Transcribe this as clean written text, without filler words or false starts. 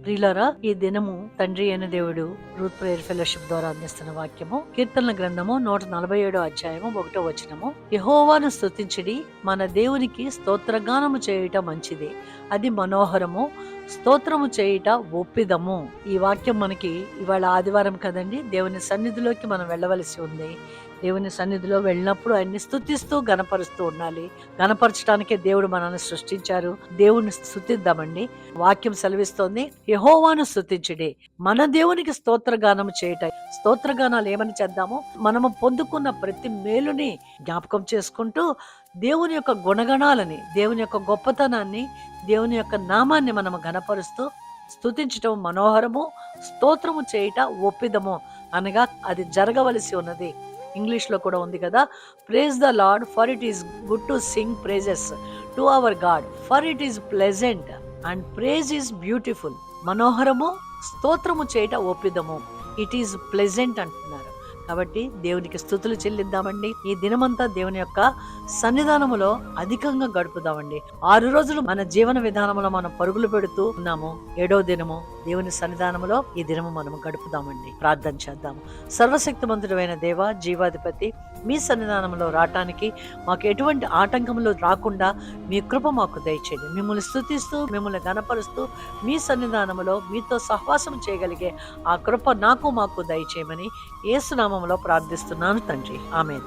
ప్రియులారా, ఈ దినము తండ్రి అయిన దేవుడు రూత్ ప్రేయర్ ఫెలోషిప్ ద్వారా అందిస్తున్న వాక్యము కీర్తనల గ్రంథము 147 అధ్యాయము 1వ వచనము. యెహోవాను స్తుతించుడి, మన దేవునికి స్తోత్రగానము చేయుట మంచిది, అది మనోహరము, స్తోత్రము చేయుట ఒప్పిదము. ఈ వాక్యం మనకి ఇవాళ ఆదివారం కదండి, దేవుని సన్నిధిలోకి మనం వెళ్ళవలసి ఉంది. దేవుని సన్నిధిలో వెళ్ళినప్పుడు ఆయన్ని స్తుతిస్తూ గణపరుస్తూ ఉండాలి. గణపరచడానికే దేవుడు మనల్ని సృష్టించారు. దేవుణ్ణి స్తుతిద్దామండి. వాక్యం సెలవిస్తోంది, యెహోవాను స్తుతించుడి, మన దేవునికి స్తోత్రగానం చేయుట. స్తోత్రగానాలు ఏమని చేద్దాము? మనము పొందుకున్న ప్రతి మేలుని జ్ఞాపకం చేసుకుంటూ దేవుని యొక్క గుణగణాలని, దేవుని యొక్క గొప్పతనాన్ని, దేవుని యొక్క నామాన్ని మనము ఘనపరుస్తూ స్తుతించటం మనోహరము, స్తోత్రము చేయుట ఒప్పిదము. అనగా అది జరగవలసి ఉన్నది. ఇంగ్లీష్ లో కూడా ఉంది కదా, praise the lord for it is good to sing praises to our god for it is pleasant and praise is beautiful. మనోహరము, స్తోత్రము చేయట ఒప్పిదము. ఇట్ ఈస్ ప్లెజెంట్ అంటున్నారు. కాబట్టి దేవునికి స్తుతులు చెల్లిద్దామండి. ఈ దినమంతా దేవుని యొక్క సన్నిధానములో అధికంగా గడుపుదామండి. 6 రోజులు మన జీవన విధానంలో మనం పరుగులు పెడుతూ ఉన్నాము. 7వ దినము దేవుని సన్నిధానములో ఈ దినము మనం గడుపుదామండి. ప్రార్థన చేద్దాము. సర్వశక్తిమంతుడైన దేవ, జీవాధిపతి, మీ సన్నిధానంలో రావటానికి మాకు ఎటువంటి ఆటంకములు రాకుండా మీ కృప మాకు దయచేయండి. మిమ్మల్ని స్తుతిస్తూ, మిమ్మల్ని గణపరుస్తూ, మీ సన్నిధానములో మీతో సహవాసం చేయగలిగే ఆ కృప నాకు మాకు దయచేయమని యేసు నామములో ప్రార్థిస్తున్నాను తండ్రి. ఆమేన్.